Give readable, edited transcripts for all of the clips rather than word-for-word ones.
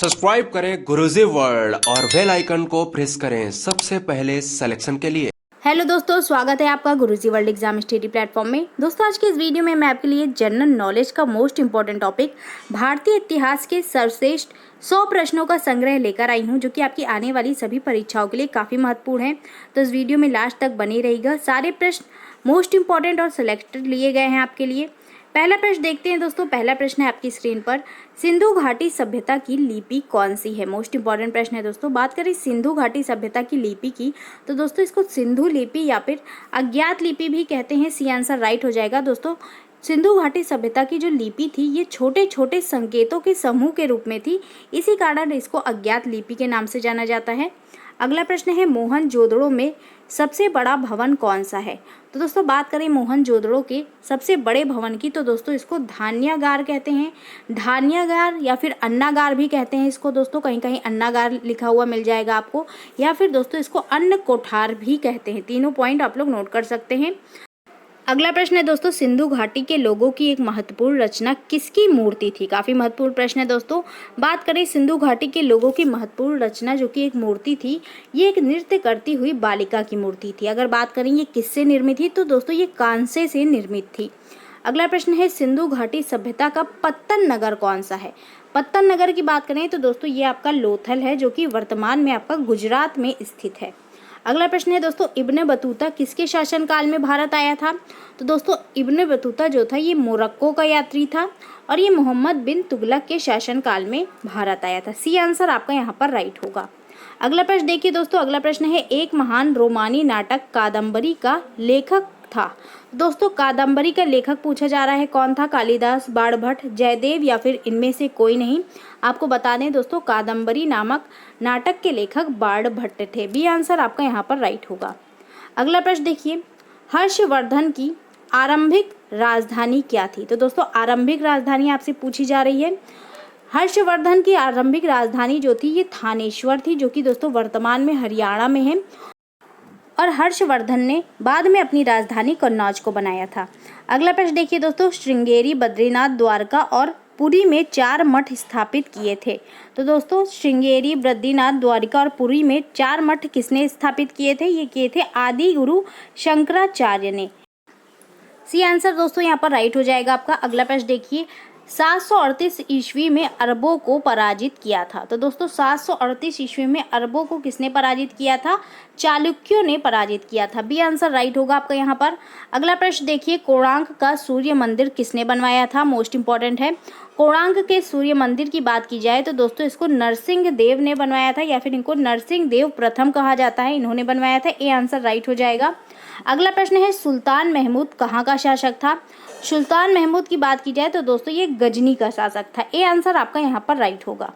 Subscribe करें गुरुजी world और bell icon को प्रेस करें सबसे पहले सिलेक्शन के लिए। हेलो दोस्तों, स्वागत है आपका गुरुजी वर्ल्ड एग्जाम स्टडी प्लेटफॉर्म में। दोस्तों, आज के इस वीडियो में मैं आपके लिए जनरल नॉलेज का मोस्ट इंपॉर्टेंट टॉपिक भारतीय इतिहास के सर्वश्रेष्ठ 100 प्रश्नों का संग्रह लेकर आई हूं, जो कि आपकी आने वाली सभी परीक्षाओं के लिए काफ़ी महत्वपूर्ण है। तो इस वीडियो में लास्ट तक बने रहिएगा। सारे प्रश्न मोस्ट इंपॉर्टेंट और सिलेक्टेड लिए गए हैं आपके लिए। पहला प्रश्न देखते हैं दोस्तों। पहला प्रश्न है आपकी स्क्रीन पर, सिंधु घाटी सभ्यता की लिपि कौन सी है? मोस्ट इंपॉर्टेंट प्रश्न है दोस्तों। बात करें सिंधु घाटी सभ्यता की लिपि की, तो दोस्तों इसको सिंधु लिपि या फिर अज्ञात लिपि भी कहते हैं। सी आंसर राइट हो जाएगा दोस्तों। सिंधु घाटी सभ्यता की जो लिपि थी, ये छोटे छोटे संकेतों के समूह के रूप में थी, इसी कारण इसको अज्ञात लिपि के नाम से जाना जाता है। अगला प्रश्न है, मोहनजोदड़ो में सबसे बड़ा भवन कौन सा है? तो दोस्तों बात करें मोहनजोदड़ो के सबसे बड़े भवन की, तो दोस्तों इसको धान्यागार कहते हैं। धान्यागार या फिर अन्नागार भी कहते हैं इसको दोस्तों, कहीं कहीं अन्नागार लिखा हुआ मिल जाएगा आपको, या फिर दोस्तों इसको अन्न कोठार भी कहते हैं। तीनों पॉइंट आप लोग नोट कर सकते हैं। अगला प्रश्न है दोस्तों, सिंधु घाटी के लोगों की एक महत्वपूर्ण रचना किसकी मूर्ति थी? काफी महत्वपूर्ण प्रश्न है दोस्तों। बात करें सिंधु घाटी के लोगों की महत्वपूर्ण रचना जो कि एक मूर्ति थी, ये एक नृत्य करती हुई बालिका की मूर्ति थी। अगर बात करें ये किससे निर्मित थी, तो दोस्तों ये कांसे से निर्मित थी। अगला प्रश्न है, सिंधु घाटी सभ्यता का पत्तन नगर कौन सा है? पत्तन नगर की बात करें तो दोस्तों ये आपका लोथल है, जो कि वर्तमान में आपका गुजरात में स्थित है। अगला प्रश्न है दोस्तों, इब्ने बतूता किसके शासनकाल में भारत आया था? तो दोस्तों इब्ने बतूता जो था, ये मोरक्को का यात्री था और ये मोहम्मद बिन तुगलक के शासनकाल में भारत आया था। सी आंसर आपका यहाँ पर राइट होगा। अगला प्रश्न देखिए दोस्तों। अगला प्रश्न है, एक महान रोमानी नाटक कादम्बरी का लेखक था। दोस्तों कादम्बरी का लेखक पूछा जा रहा है, कौन था? कालिदास, बाणभट्ट, जयदेव या फिर इनमें से कोई नहीं। आपको बता दें दोस्तों, कादम्बरी नामक नाटक के लेखक बाणभट्ट थे। बी आंसर आपका यहाँ पर राइट होगा। अगला प्रश्न देखिए, हर्षवर्धन की आरंभिक राजधानी क्या थी? तो दोस्तों आरंभिक राजधानी आपसे पूछी जा रही है। हर्षवर्धन की आरंभिक राजधानी जो थी, ये थानेश्वर थी, जो कि दोस्तों वर्तमान में हरियाणा में है। और हर्षवर्धन ने बाद में अपनी राजधानी कन्नौज को बनाया था। अगला प्रश्न देखिए दोस्तों, श्रृंगेरी, बद्रीनाथ, द्वारका और पुरी में 4 मठ स्थापित किए थे। तो दोस्तों श्रृंगेरी, बद्रीनाथ, द्वारका और पुरी में 4 मठ किसने स्थापित किए थे? ये किए थे आदि गुरु शंकराचार्य ने। सी आंसर दोस्तों यहाँ पर राइट हो जाएगा आपका। अगला प्रश्न देखिए, 738 ईस्वी में अरबों को पराजित किया था। तो दोस्तों 738 ईस्वी में अरबों को किसने पराजित किया था? चालुक्यों ने पराजित किया था। बी आंसर राइट होगा आपका यहाँ पर। अगला प्रश्न देखिए, कोणार्क का सूर्य मंदिर किसने बनवाया था? मोस्ट इंपॉर्टेंट है। कोणार्क के सूर्य मंदिर की बात की जाए तो दोस्तों इसको नरसिंह देव ने बनवाया था, या फिर इनको नरसिंह देव प्रथम कहा जाता है, इन्होंने बनवाया था। ए आंसर राइट हो जाएगा। अगला प्रश्न है, सुल्तान महमूद कहाँ का शासक था? सुल्तान महमूद की बात की जाए तो दोस्तों ये गजनी का शासक था। ए आंसर आपका यहाँ पर राइट होगा।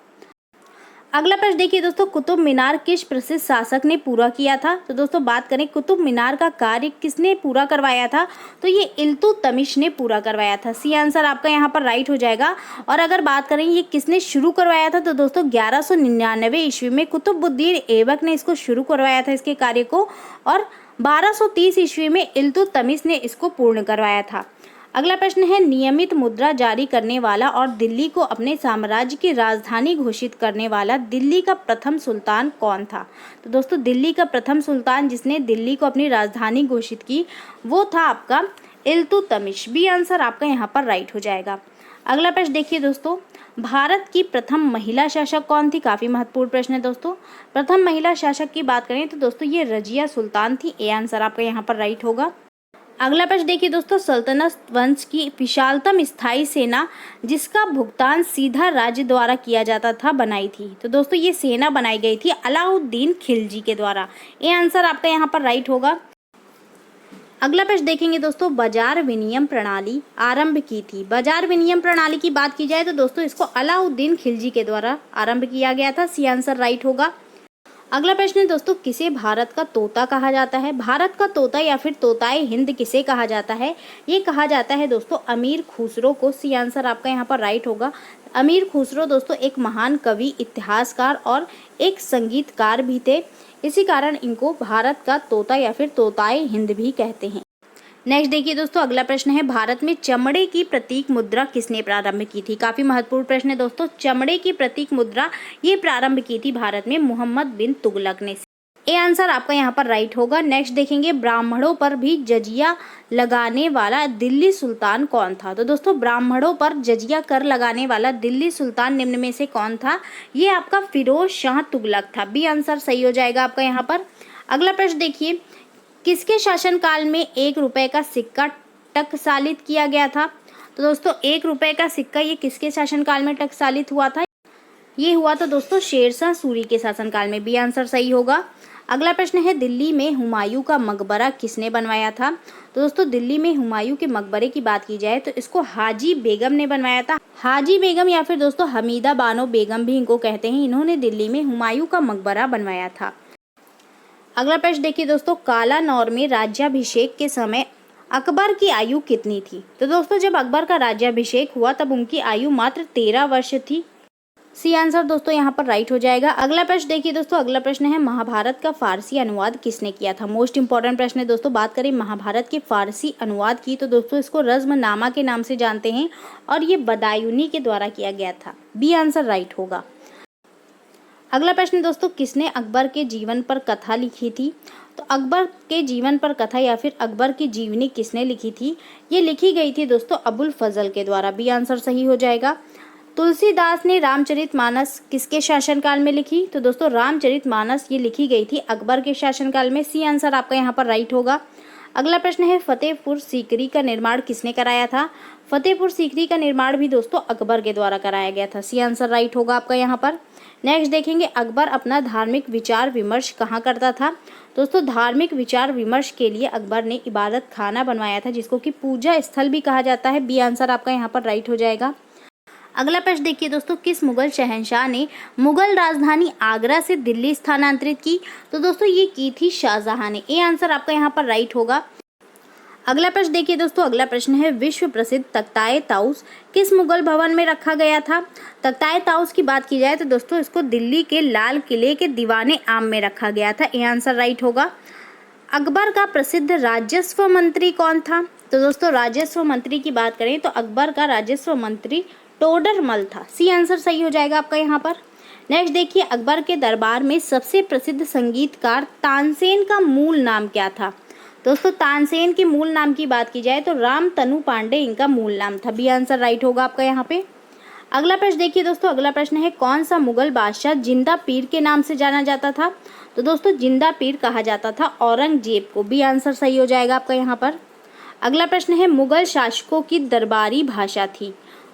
अगला प्रश्न देखिए दोस्तों, कुतुब मीनार किस प्रसिद्ध शासक ने पूरा किया था? तो दोस्तों बात करें कुतुब मीनार का कार्य किसने पूरा करवाया था, तो ये इल्तुतमिश ने पूरा करवाया था। सी आंसर आपका यहाँ पर राइट हो जाएगा। और अगर बात करें ये किसने शुरू करवाया था, तो दोस्तों 1199 ईस्वी में कुतुबुद्दीन ऐबक ने इसको शुरू करवाया था, इसके कार्य को, और 1230 ईस्वी में इल्तुतमिश ने इसको पूर्ण करवाया था। अगला प्रश्न है, नियमित मुद्रा जारी करने वाला और दिल्ली को अपने साम्राज्य की राजधानी घोषित करने वाला दिल्ली का प्रथम सुल्तान कौन था? तो दोस्तों दिल्ली का प्रथम सुल्तान जिसने दिल्ली को अपनी राजधानी घोषित की, वो था आपका इल्तुतमिश। बी आंसर आपका यहाँ पर राइट हो जाएगा। अगला प्रश्न देखिए दोस्तों, भारत की प्रथम महिला शासक कौन थी? काफ़ी महत्वपूर्ण प्रश्न है दोस्तों। प्रथम महिला शासक की बात करें तो दोस्तों ये रजिया सुल्तान थी। ए आंसर आपका यहाँ पर राइट होगा। अगला प्रश्न देखिए दोस्तों, सल्तनत वंश की विशालतम स्थायी सेना जिसका भुगतान सीधा राज्य द्वारा किया जाता था, बनाई थी। तो दोस्तों ये सेना बनाई गई थी अलाउद्दीन खिलजी के द्वारा। ये आंसर आपका यहाँ पर राइट होगा। अगला प्रश्न देखेंगे दोस्तों, बाजार विनिमय प्रणाली आरंभ की थी। बाजार विनिमय प्रणाली की बात की जाए तो दोस्तों इसको अलाउद्दीन खिलजी के द्वारा आरंभ किया गया था। सी आंसर राइट होगा। अगला प्रश्न है दोस्तों, किसे भारत का तोता कहा जाता है? भारत का तोता या फिर तोताए हिंद किसे कहा जाता है? ये कहा जाता है दोस्तों अमीर खुसरो को। सी आंसर आपका यहाँ पर राइट होगा। अमीर खुसरो दोस्तों एक महान कवि, इतिहासकार और एक संगीतकार भी थे, इसी कारण इनको भारत का तोता या फिर तोताए हिंद भी कहते हैं। नेक्स्ट देखिए दोस्तों, अगला प्रश्न है भारत में चमड़े की प्रतीक मुद्रा किसने प्रारंभ की थी। काफी महत्वपूर्ण प्रश्न है दोस्तों। चमड़े की प्रतीक मुद्रा ये प्रारंभ की थी भारत में मोहम्मद बिन तुगलक ने। ये आंसर आपका यहाँ पर राइट होगा। नेक्स्ट देखेंगे, ब्राह्मणों पर भी जजिया लगाने वाला दिल्ली सुल्तान कौन था। तो दोस्तों ब्राह्मणों पर जजिया कर लगाने वाला दिल्ली सुल्तान निम्न में से कौन था। ये आपका फिरोज शाह तुगलक था। बी आंसर सही हो जाएगा आपका यहाँ पर। अगला प्रश्न देखिए, किसके शासनकाल में 1 रुपए का सिक्का टकसालित किया गया था। तो दोस्तों 1 रुपए का सिक्का ये किसके शासनकाल में टकसालित हुआ था। ये हुआ था दोस्तों शेरशाह सूरी के शासनकाल में। बी आंसर सही होगा। अगला प्रश्न है, दिल्ली में हुमायूं का मकबरा किसने बनवाया था। तो दोस्तों दिल्ली में हुमायूं के मकबरे की बात की जाए तो इसको हाजी बेगम ने बनवाया था। हाजी बेगम या फिर दोस्तों हमीदा बानो बेगम भी इनको कहते हैं। इन्होंने दिल्ली में हुमायूं का मकबरा बनवाया था। अगला प्रश्न देखिए दोस्तों, कालानौर में राज्याभिषेक के समय अकबर की आयु कितनी थी। तो दोस्तों जब अकबर का राज्याभिषेक हुआ तब उनकी आयु मात्र 13 वर्ष थी। सी आंसर दोस्तों यहाँ पर राइट हो जाएगा। अगला प्रश्न देखिए दोस्तों, अगला प्रश्न है महाभारत का फारसी अनुवाद किसने किया था। मोस्ट इंपॉर्टेंट प्रश्न है दोस्तों। बात करें महाभारत के फारसी अनुवाद की तो दोस्तों इसको रज़्मनामा के नाम से जानते हैं और ये बदायूनी के द्वारा किया गया था। बी आंसर राइट होगा। अगला प्रश्न दोस्तों, किसने अकबर के जीवन पर कथा लिखी थी। तो अकबर के जीवन पर कथा या फिर अकबर की जीवनी किसने लिखी थी। ये लिखी गई थी दोस्तों अबुल फजल के द्वारा। बी आंसर सही हो जाएगा। तुलसीदास ने रामचरितमानस किसके शासनकाल में लिखी। तो दोस्तों रामचरितमानस ये लिखी गई थी अकबर के शासनकाल में। सी आंसर आपका यहाँ पर राइट होगा। अगला प्रश्न है, फतेहपुर सीकरी का निर्माण किसने कराया था। फतेहपुर सीकरी का निर्माण भी दोस्तों अकबर के द्वारा कराया गया था। सी आंसर राइट होगा आपका यहाँ पर। नेक्स्ट देखेंगे, अकबर अपना धार्मिक विचार विमर्श कहाँ करता था। दोस्तों धार्मिक विचार विमर्श के लिए अकबर ने इबादत खाना बनवाया था जिसको कि पूजा स्थल भी कहा जाता है। बी आंसर आपका यहाँ पर राइट हो जाएगा। अगला प्रश्न देखिए दोस्तों, किस मुगल शहंशाह ने मुगल राजधानी आगरा से दिल्ली स्थानांतरित की। तो दोस्तों ये की थी शाहजहां ने। ए आंसर आपका यहाँ पर राइट होगा। अगला प्रश्न देखिए दोस्तों, अगला प्रश्न है, विश्व प्रसिद्ध तख्ताए ताउस किस मुगल भवन में रखा गया था। तख्ताए ताउस की बात की जाए तो दोस्तों इसको दिल्ली के लाल किले के दीवाने आम में रखा गया था। ए आंसर राइट होगा। अकबर का प्रसिद्ध राजस्व मंत्री कौन था। तो दोस्तों राजस्व मंत्री की बात करें तो अकबर का राजस्व मंत्री टोडरमल था। सी आंसर सही हो जाएगा आपका यहाँ पर। नेक्स्ट देखिए, अकबर के दरबार में सबसे प्रसिद्ध संगीतकार तानसेन का मूल नाम क्या था। दोस्तों तानसेन के मूल नाम की बात की जाए तो राम तनु पांडे इनका मूल नाम था। बी आंसर राइट होगा आपका यहाँ पे। अगला प्रश्न देखिए दोस्तों, अगला प्रश्न है, कौन सा मुगल बादशाह जिंदा पीर के नाम से जाना जाता था। तो दोस्तों जिंदा पीर कहा जाता था औरंगजेब को। बी आंसर सही हो जाएगा आपका यहाँ पर। अगला प्रश्न है, मुगल शासकों की दरबारी भाषा थी।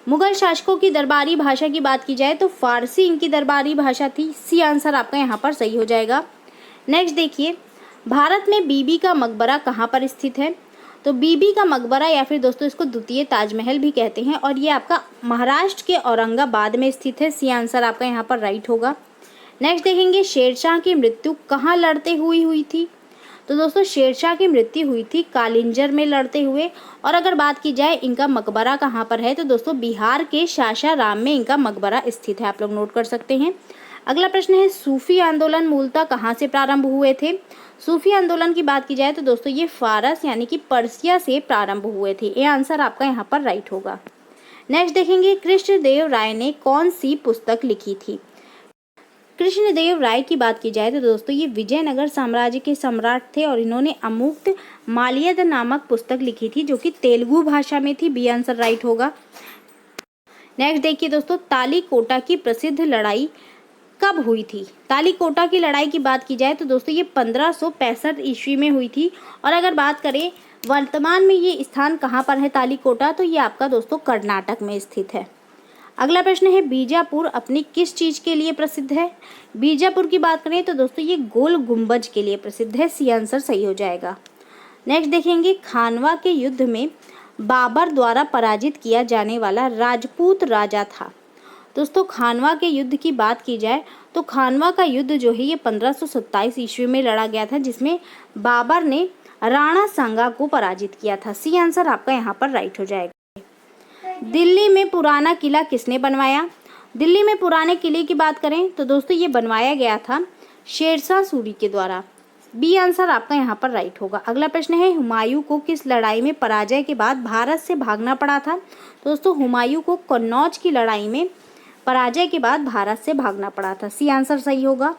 मुगल शासकों की दरबारी भाषा की बात की जाए तो फारसी इनकी दरबारी भाषा थी। सी आंसर आपका यहाँ पर सही हो जाएगा। नेक्स्ट देखिए, भारत में बीबी का मकबरा कहाँ पर स्थित है। तो बीबी का मकबरा या फिर दोस्तों इसको द्वितीय ताजमहल भी कहते हैं और ये आपका महाराष्ट्र के औरंगाबाद में स्थित है। सी आंसर आपका यहाँ पर राइट होगा। नेक्स्ट देखेंगे, शेरशाह की मृत्यु कहाँ लड़ते हुई थी। तो दोस्तों शेरशाह की मृत्यु हुई थी कालिंजर में लड़ते हुए। और अगर बात की जाए इनका मकबरा कहाँ पर है तो दोस्तों बिहार के सासाराम में इनका मकबरा स्थित है। आप लोग नोट कर सकते हैं। अगला प्रश्न है, सूफी आंदोलन मूलतः कहाँ से प्रारंभ हुए थे। सूफी आंदोलन की बात की जाए तो दोस्तों ये फारस यानी कि पर्सिया से प्रारंभ हुए थे। ये आंसर आपका यहाँ पर राइट होगा। नेक्स्ट देखेंगे, कृष्णदेव राय ने कौन सी पुस्तक लिखी थी। कृष्णदेव राय की बात की जाए तो दोस्तों ये विजयनगर साम्राज्य के सम्राट थे और इन्होंने अमुक्त माल्यद नामक पुस्तक लिखी थी जो कि तेलुगु भाषा में थी। बी आंसर राइट होगा। नेक्स्ट देखिए दोस्तों, तालीकोटा की प्रसिद्ध लड़ाई कब हुई थी। तालीकोटा की लड़ाई की बात की जाए तो दोस्तों ये 1565 ईस्वी में हुई थी। और अगर बात करें वर्तमान में ये स्थान कहाँ पर है तालीकोटा, तो ये आपका दोस्तों कर्नाटक में स्थित है। अगला प्रश्न है, बीजापुर अपनी किस चीज़ के लिए प्रसिद्ध है। बीजापुर की बात करें तो दोस्तों ये गोल गुंबज के लिए प्रसिद्ध है। सी आंसर सही हो जाएगा। नेक्स्ट देखेंगे, खानवा के युद्ध में बाबर द्वारा पराजित किया जाने वाला राजपूत राजा था। दोस्तों खानवा के युद्ध की बात की जाए तो खानवा का युद्ध जो है ये 1527 ईस्वी में लड़ा गया था जिसमें बाबर ने राणा सांगा को पराजित किया था। सी आंसर आपका यहाँ पर राइट हो जाएगा। दिल्ली में पुराना किला किसने बनवाया। दिल्ली में पुराने किले की बात करें तो दोस्तों ये बनवाया गया था शेरशाह सूरी के द्वारा। बी आंसर आपका यहाँ पर राइट होगा। अगला प्रश्न है, हुमायूं को किस लड़ाई में पराजय के बाद भारत से भागना पड़ा था? तो दोस्तों हुमायूं को कन्नौज की लड़ाई में पराजय के बाद भारत से भागना पड़ा था। सी आंसर सही होगा।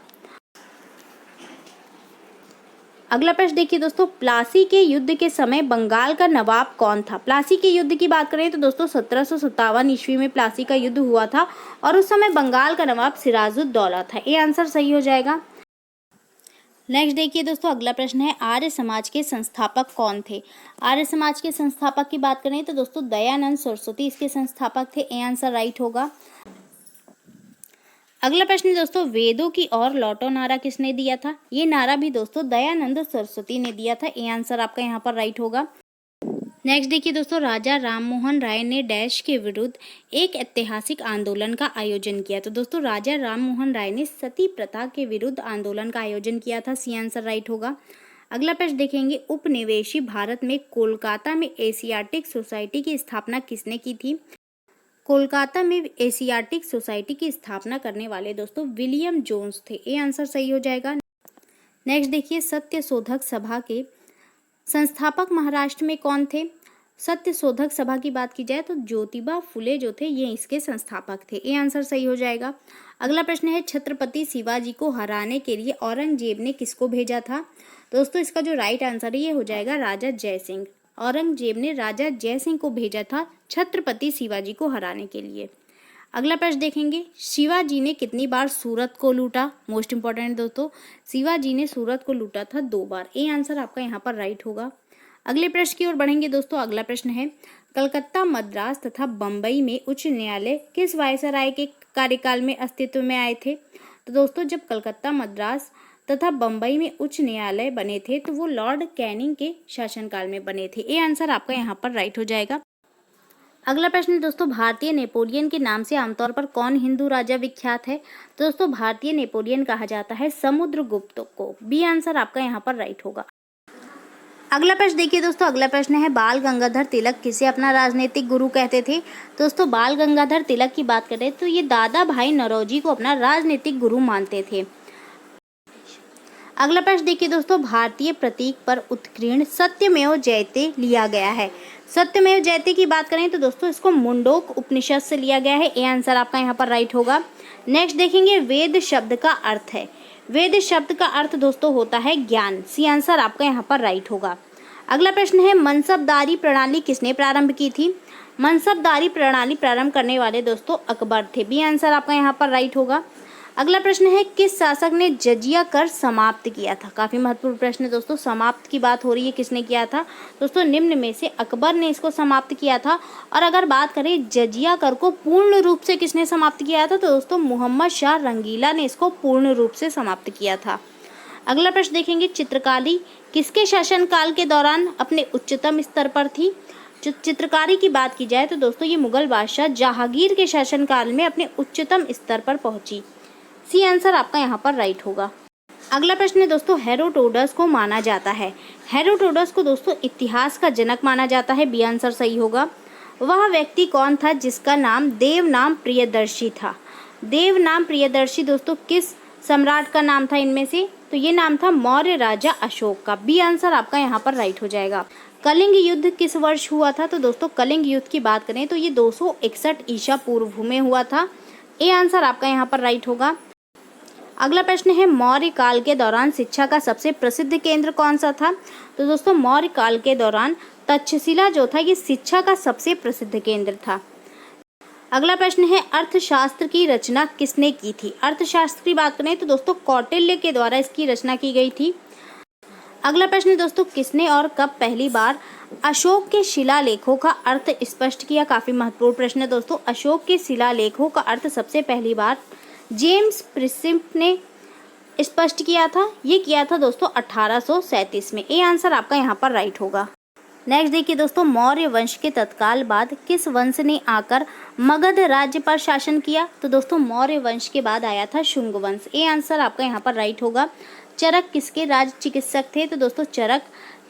अगला प्रश्न देखिए दोस्तों, प्लासी के युद्ध के समय बंगाल का नवाब कौन था? प्लासी के युद्ध की बात करें तो दोस्तों 1757 ईस्वी में प्लासी का युद्ध हुआ था और उस समय बंगाल का नवाब सिराजुद्दौला था। ये आंसर सही हो जाएगा। नेक्स्ट देखिए दोस्तों, अगला प्रश्न है, आर्य समाज के संस्थापक कौन थे? आर्य समाज के संस्थापक की बात करें तो दोस्तों दयानंद सरस्वती इसके संस्थापक थे। ए आंसर राइट होगा। अगला प्रश्न है दोस्तों, वेदों की ओर लौटो नारा किसने दिया था? ये नारा भी दोस्तों दयानंद सरस्वती ने दिया था। ए आंसर आपका यहाँ पर राइट होगा। नेक्स्ट देखिए दोस्तों, राजा राममोहन राय ने डैश के विरुद्ध एक ऐतिहासिक आंदोलन का आयोजन किया। तो दोस्तों राजा राममोहन राय ने सती प्रथा के विरुद्ध आंदोलन का आयोजन किया था। सी आंसर राइट होगा। अगला प्रश्न देखेंगे, उपनिवेशी भारत में कोलकाता में एशियाटिक सोसाइटी की स्थापना किसने की थी? कोलकाता में एशियाटिक सोसाइटी की स्थापना करने वाले दोस्तों विलियम जोन्स थे। ये आंसर सही हो जाएगा। नेक्स्ट देखिए, सत्य शोधक सभा के संस्थापक महाराष्ट्र में कौन थे? सत्य शोधक सभा की बात की जाए तो ज्योतिबा फुले जो थे ये इसके संस्थापक थे। ये आंसर सही हो जाएगा। अगला प्रश्न है, छत्रपति शिवाजी को हराने के लिए औरंगजेब ने किसको भेजा था? दोस्तों इसका जो राइट आंसर है ये हो जाएगा राजा जयसिंह। औरंगजेब ने राजा जयसिंह को भेजा था छत्रपति शिवाजी को हराने के लिए। अगला प्रश्न देखेंगे, शिवाजी ने कितनी बार सूरत को लूटा? मोस्ट इंपॉर्टेंट दोस्तों, शिवाजी ने सूरत को लूटा था 2 बार। ए आंसर आपका यहाँ पर राइट होगा। अगले प्रश्न की ओर बढ़ेंगे दोस्तों। अगला प्रश्न है, कलकत्ता, मद्रास तथा बम्बई में उच्च न्यायालय किस वायसराय के कार्यकाल में अस्तित्व में आए थे? तो दोस्तों जब कलकत्ता, मद्रास तथा बम्बई में उच्च न्यायालय बने थे तो वो लॉर्ड कैनिंग के शासनकाल में बने थे। ये आंसर आपका यहाँ पर राइट हो जाएगा। अगला प्रश्न दोस्तों, भारतीय नेपोलियन के नाम से आमतौर पर कौन हिंदू राजा विख्यात है? तो दोस्तों भारतीय नेपोलियन कहा जाता है समुद्रगुप्त को। बी आंसर आपका यहाँ पर राइट होगा। अगला प्रश्न देखिए दोस्तों, अगला प्रश्न है, बाल गंगाधर तिलक किसे अपना राजनीतिक गुरु कहते थे? दोस्तों बाल गंगाधर तिलक की बात करें तो ये दादा भाई नौरोजी को अपना राजनीतिक गुरु मानते थे। अगला प्रश्न देखिए दोस्तों, भारतीय प्रतीक पर उत्कीर्ण सत्यमेव जयते लिया गया है। सत्यमेव जयते की बात करें तो दोस्तों इसको मुंडोक उपनिषद से लिया गया है। ये आंसर आपका यहाँ पर राइट होगा। नेक्स्ट देखेंगे, वेद शब्द का अर्थ है। वेद शब्द का अर्थ दोस्तों होता है ज्ञान। सी आंसर आपका यहाँ पर राइट होगा। अगला प्रश्न है, मनसबदारी प्रणाली किसने प्रारंभ की थी? मनसबदारी प्रणाली प्रारंभ करने वाले दोस्तों अकबर थे। बी आंसर आपका यहाँ पर राइट होगा। अगला प्रश्न है, किस शासक ने जजिया कर समाप्त किया था? काफी महत्वपूर्ण प्रश्न है दोस्तों। समाप्त की बात हो रही है, किसने किया था? दोस्तों निम्न में से अकबर ने इसको समाप्त किया था। और अगर बात करें जजिया कर को पूर्ण रूप से किसने समाप्त किया था तो दोस्तों मोहम्मद शाह रंगीला ने इसको पूर्ण रूप से समाप्त किया था। अगला प्रश्न देखेंगे, चित्रकारी किसके शासनकाल के दौरान अपने उच्चतम स्तर पर थी? चित्रकारी की बात की जाए तो दोस्तों ये मुगल बादशाह जहांगीर के शासनकाल में अपने उच्चतम स्तर पर पहुंची। सी आंसर आपका यहाँ पर राइट होगा। अगला प्रश्न है दोस्तों, हेरोडोटस को माना जाता है। हेरोडोटस को दोस्तों इतिहास का जनक माना जाता है। बी आंसर सही होगा। वह व्यक्ति कौन था जिसका नाम देवनाम प्रियदर्शी था? देवनाम प्रियदर्शी दोस्तों किस सम्राट का नाम था इनमें से? तो ये नाम था मौर्य राजा अशोक का। बी आंसर आपका यहाँ पर राइट हो जाएगा। कलिंग युद्ध किस वर्ष हुआ था? तो दोस्तों कलिंग युद्ध की बात करें तो ये 261 ईसा पूर्व में हुआ था। ए आंसर आपका यहाँ पर राइट होगा। अगला प्रश्न है, मौर्य काल के दौरान शिक्षा का सबसे प्रसिद्ध केंद्र कौन सा था? तो दोस्तों मौर्य काल के दौरान तक्षशिला जो था ये शिक्षा का सबसे प्रसिद्ध केंद्र था। अगला प्रश्न है, अर्थशास्त्र की रचना किसने की थी? अर्थशास्त्र की बात करें तो दोस्तों कौटिल्य के द्वारा इसकी रचना की गई थी। अगला प्रश्न है दोस्तों, किसने और कब पहली बार अशोक के शिलालेखों का अर्थ स्पष्ट किया? काफी महत्वपूर्ण प्रश्न है दोस्तों। अशोक के शिलालेखों का अर्थ सबसे पहली बार जेम्स प्रिंसेप ने स्पष्ट किया था। ये किया था दोस्तों 1837 में। ए आंसर आपका यहाँ पर राइट होगा। नेक्स्ट देखिए दोस्तों, मौर्य वंश के तत्काल बाद किस वंश ने आकर मगध राज्य पर शासन किया? तो दोस्तों मौर्य वंश के बाद आया था शुंग वंश। ए आंसर आपका यहाँ पर राइट होगा। चरक किसके राज चिकित्सक थे? तो दोस्तों चरक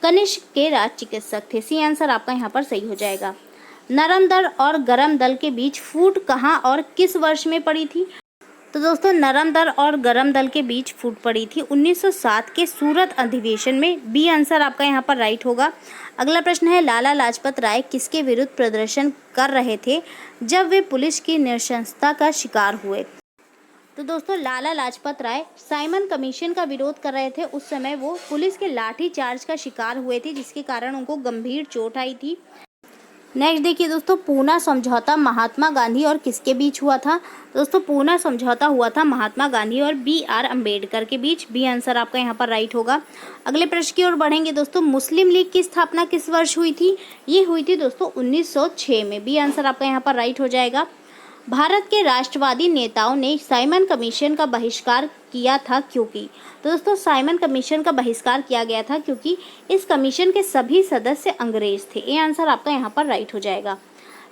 कनिष्क के राज चिकित्सक थे। सी आंसर आपका यहाँ पर सही हो जाएगा। नरम दल और गरम दल के बीच फूट कहाँ और किस वर्ष में पड़ी थी? तो दोस्तों नरम दल और गरम दल के बीच फूट पड़ी थी 1907 के सूरत अधिवेशन में। बी आंसर आपका यहाँ पर राइट होगा। अगला प्रश्न है, लाला लाजपत राय किसके विरुद्ध प्रदर्शन कर रहे थे जब वे पुलिस की नृशंसता का शिकार हुए? तो दोस्तों लाला लाजपत राय साइमन कमीशन का विरोध कर रहे थे। उस समय वो पुलिस के लाठी चार्ज का शिकार हुए थे, जिसके कारण उनको गंभीर चोट आई थी। नेक्स्ट देखिए दोस्तों, पूना समझौता महात्मा गांधी और किसके बीच हुआ था? दोस्तों पूना समझौता हुआ था महात्मा गांधी और बी.आर. अम्बेडकर के बीच। बी आंसर आपका यहाँ पर राइट होगा। अगले प्रश्न की ओर बढ़ेंगे दोस्तों, मुस्लिम लीग की स्थापना किस वर्ष हुई थी? ये हुई थी दोस्तों 1906 में। बी आंसर आपका यहाँ पर राइट हो जाएगा। भारत के राष्ट्रवादी नेताओं ने साइमन कमीशन का बहिष्कार किया था क्योंकि? तो दोस्तों साइमन कमीशन का बहिष्कार किया गया था क्योंकि इस कमीशन के सभी सदस्य अंग्रेज थे। ये आंसर आपका यहाँ पर राइट हो जाएगा।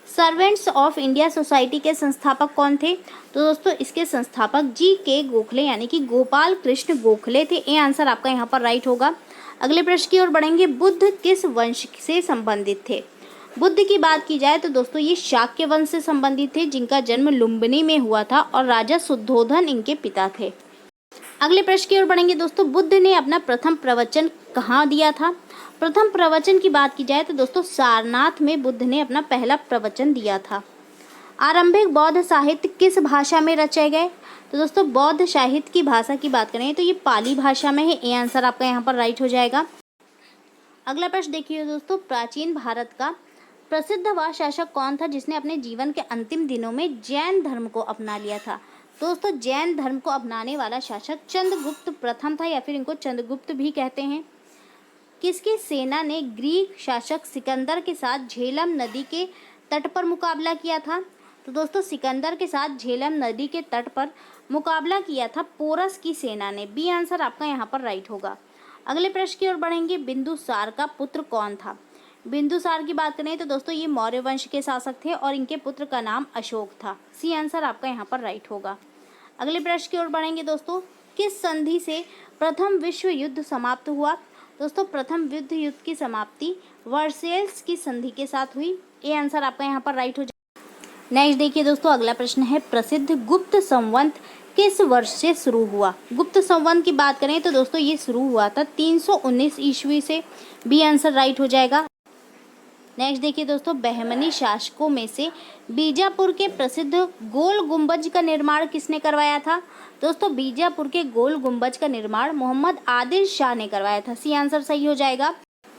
सर्वेंट्स ऑफ इंडिया सोसाइटी के संस्थापक कौन थे? तो दोस्तों इसके संस्थापक जी.के. गोखले यानी कि गोपाल कृष्ण गोखले थे। ये आंसर आपका यहाँ पर राइट होगा। अगले प्रश्न की ओर बढ़ेंगे, बुद्ध किस वंश से संबंधित थे? बुद्ध की बात की जाए तो दोस्तों ये शाक्य वंश से संबंधित थे, जिनका जन्म लुम्बिनी में हुआ था और राजा शुद्धोधन इनके पिता थे। अगले प्रश्न की ओर बढ़ेंगे दोस्तों, बुद्ध ने अपना प्रथम प्रवचन कहाँ दिया था? प्रथम प्रवचन की बात की जाए तो दोस्तों सारनाथ में बुद्ध ने अपना पहला प्रवचन दिया था। आरंभिक बौद्ध साहित्य किस भाषा में रचे गए? तो दोस्तों बौद्ध साहित्य की भाषा की बात करें तो ये पाली भाषा में है। ये आंसर आपका यहाँ पर राइट हो जाएगा। अगला प्रश्न देखिए दोस्तों, प्राचीन भारत का प्रसिद्ध वह शासक कौन था जिसने अपने जीवन के अंतिम दिनों में जैन धर्म को अपना लिया था? दोस्तों जैन धर्म को अपनाने वाला शासक चंद्रगुप्त प्रथम था, या फिर इनको चंद्रगुप्त भी कहते हैं। किसकी सेना ने ग्रीक शासक सिकंदर के साथ झेलम नदी के तट पर मुकाबला किया था? तो दोस्तों सिकंदर के साथ झेलम नदी के तट पर मुकाबला किया था पोरस की सेना ने। बी आंसर आपका यहाँ पर राइट होगा। अगले प्रश्न की ओर बढ़ेंगे, बिंदुसार का पुत्र कौन था? बिंदुसार की बात करें तो दोस्तों ये मौर्य वंश के शासक थे और इनके पुत्र का नाम अशोक था। सी आंसर आपका यहाँ पर राइट होगा। अगले प्रश्न की ओर बढ़ेंगे दोस्तों, किस संधि से प्रथम विश्व युद्ध समाप्त हुआ? दोस्तों प्रथम विश्व युद्ध की समाप्ति वर्सेल्स की संधि के साथ हुई। ये आंसर आपका यहाँ पर राइट हो जाएगा। नेक्स्ट देखिए दोस्तों, अगला प्रश्न है, प्रसिद्ध गुप्त संवत किस वर्ष से शुरू हुआ? गुप्त संवत की बात करें तो दोस्तों ये शुरू हुआ था 319 ईस्वी से। बी आंसर राइट हो जाएगा। नेक्स्ट देखिए दोस्तों, बहमनी शासकों में से बीजापुर के प्रसिद्ध गोल गुंबज का निर्माण किसने करवाया था? दोस्तों बीजापुर के गोल गुंबज का निर्माण मोहम्मद आदिल शाह ने करवाया था। सी आंसर सही हो जाएगा।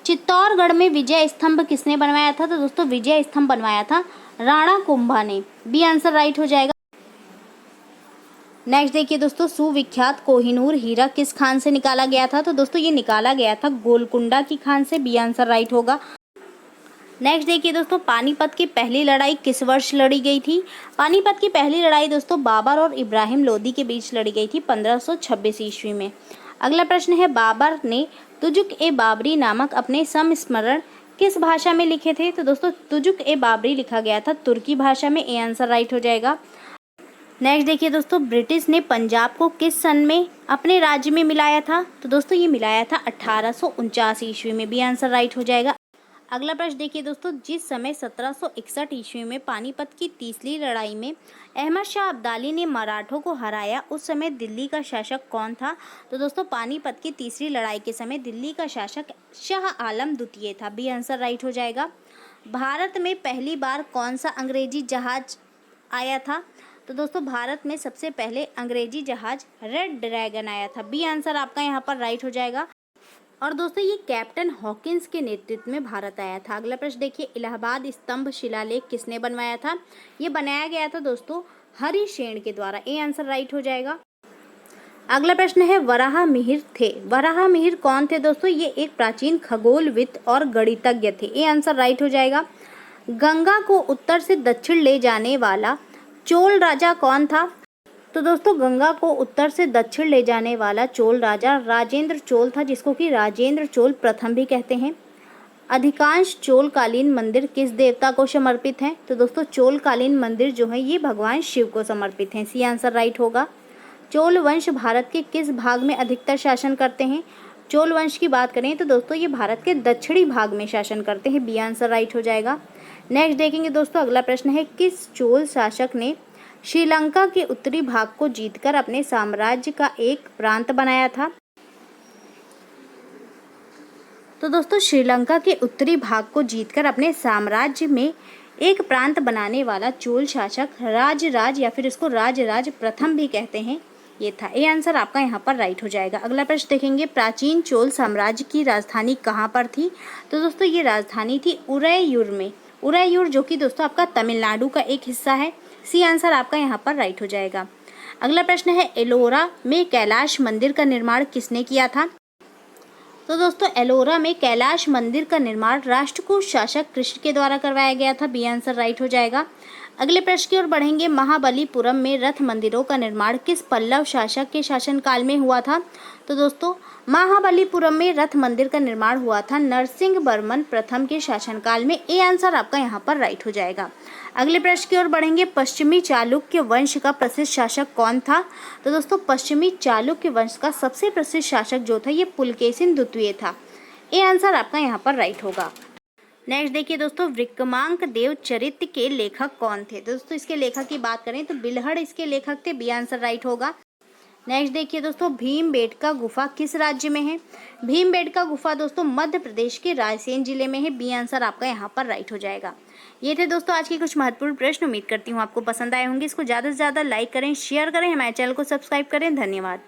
चित्तौड़गढ़ में विजय स्तंभ किसने बनवाया था? तो दोस्तों विजय स्तंभ बनवाया था राणा कुंभा ने। बी आंसर राइट हो जाएगा। नेक्स्ट देखिए दोस्तों, सुविख्यात कोहिनूर हीरा किस खान से निकाला गया था? तो दोस्तों ये निकाला गया था गोलकुंडा की खान से। बी आंसर राइट होगा। नेक्स्ट देखिए दोस्तों, पानीपत की पहली लड़ाई किस वर्ष लड़ी गई थी? पानीपत की पहली लड़ाई दोस्तों बाबर और इब्राहिम लोदी के बीच लड़ी गई थी 1526 ईस्वी में। अगला प्रश्न है, बाबर ने तुजुक-ए-बाबरी नामक अपने संस्मरण किस भाषा में लिखे थे? तो दोस्तों तुजुक-ए-बाबरी लिखा गया था तुर्की भाषा में। ए आंसर राइट हो जाएगा। नेक्स्ट देखिए दोस्तों, ब्रिटिश ने पंजाब को किस सन में अपने राज्य में मिलाया था? तो दोस्तों ये मिलाया था 1849 ईस्वी में। बी आंसर राइट हो जाएगा। अगला प्रश्न देखिए दोस्तों, जिस समय 1761 ईस्वी में पानीपत की तीसरी लड़ाई में अहमद शाह अब्दाली ने मराठों को हराया, उस समय दिल्ली का शासक कौन था? तो दोस्तों पानीपत की तीसरी लड़ाई के समय दिल्ली का शासक शाह आलम द्वितीय था। बी आंसर राइट हो जाएगा। भारत में पहली बार कौन सा अंग्रेजी जहाज आया था? तो दोस्तों भारत में सबसे पहले अंग्रेजी जहाज रेड ड्रैगन आया था। बी आंसर आपका यहाँ पर राइट हो जाएगा। और दोस्तों ये कैप्टन हॉकिंस के नेतृत्व में भारत आया था। अगला प्रश्न देखिए, इलाहाबाद स्तंभ शिलालेख किसने बनवाया था? ये बनाया गया था दोस्तों हरिशेन के द्वारा। ए आंसर राइट हो जाएगा। अगला प्रश्न है, वराह मिहिर थे। वराह मिहिर कौन थे दोस्तों? ये एक प्राचीन खगोलविद और गणितज्ञ थे। ए आंसर राइट हो जाएगा। गंगा को उत्तर से दक्षिण ले जाने वाला चोल राजा कौन था? तो दोस्तों गंगा को उत्तर से दक्षिण ले जाने वाला चोल राजा राजेंद्र चोल था, जिसको कि राजेंद्र चोल प्रथम भी कहते हैं। अधिकांश चोलकालीन मंदिर किस देवता को समर्पित हैं? तो दोस्तों चोलकालीन मंदिर जो है ये भगवान शिव को समर्पित हैं। सी आंसर राइट होगा। चोल वंश भारत के किस भाग में अधिकतर शासन करते हैं? चोल वंश की बात करें तो दोस्तों ये भारत के दक्षिणी भाग में शासन करते हैं। बी आंसर राइट हो जाएगा। नेक्स्ट देखेंगे दोस्तों, अगला प्रश्न है, किस चोल शासक ने श्रीलंका के उत्तरी भाग को जीतकर अपने साम्राज्य का एक प्रांत बनाया था? तो दोस्तों श्रीलंका के उत्तरी भाग को जीतकर अपने साम्राज्य में एक प्रांत बनाने वाला चोल शासक राजराज, या फिर इसको राजराज प्रथम भी कहते हैं, ये था। ये आंसर आपका यहाँ पर राइट हो जाएगा। अगला प्रश्न देखेंगे, प्राचीन चोल साम्राज्य की राजधानी कहाँ पर थी? तो दोस्तों ये राजधानी थी उरैयूर में। उरैयूर जो कि दोस्तों आपका तमिलनाडु का एक हिस्सा है। सी आंसर आपका यहाँ पर राइट हो जाएगा। अगला प्रश्न है, एलोरा में कैलाश मंदिर का निर्माण किसने किया था? तो दोस्तों एलोरा में कैलाश मंदिर का निर्माण राष्ट्रकूट शासक कृष्ण के द्वारा करवाया गया था। बी आंसर राइट हो जाएगा। अगले प्रश्न की ओर बढ़ेंगे, महाबलीपुरम में रथ मंदिरों का निर्माण किस पल्लव शासक के शासनकाल में हुआ था? तो दोस्तों महाबलीपुरम में रथ मंदिर का निर्माण हुआ था नरसिंहवर्मन प्रथम के शासनकाल में। ए आंसर आपका यहाँ पर राइट हो जाएगा। अगले प्रश्न की ओर बढ़ेंगे, पश्चिमी चालुक्य वंश का प्रसिद्ध शासक कौन था? तो दोस्तों पश्चिमी चालुक्य वंश का सबसे प्रसिद्ध शासक जो था ये पुलकेशिन द्वितीय था। ए आंसर आपका यहाँ पर राइट होगा। नेक्स्ट देखिए दोस्तों, विक्रमांक देव चरित्र के लेखक कौन थे? दोस्तों इसके लेखक की बात करें तो बिल्हड़ इसके लेखक थे। बी आंसर राइट होगा। नेक्स्ट देखिए दोस्तों, भीमबेटका गुफा किस राज्य में है? भीमबेटका गुफा दोस्तों मध्य प्रदेश के रायसेन जिले में है। बी आंसर आपका यहाँ पर राइट हो जाएगा। ये थे दोस्तों आज के कुछ महत्वपूर्ण प्रश्न। उम्मीद करती हूँ आपको पसंद आए होंगे। इसको ज़्यादा से ज़्यादा लाइक करें, शेयर करें, हमारे चैनल को सब्सक्राइब करें। धन्यवाद।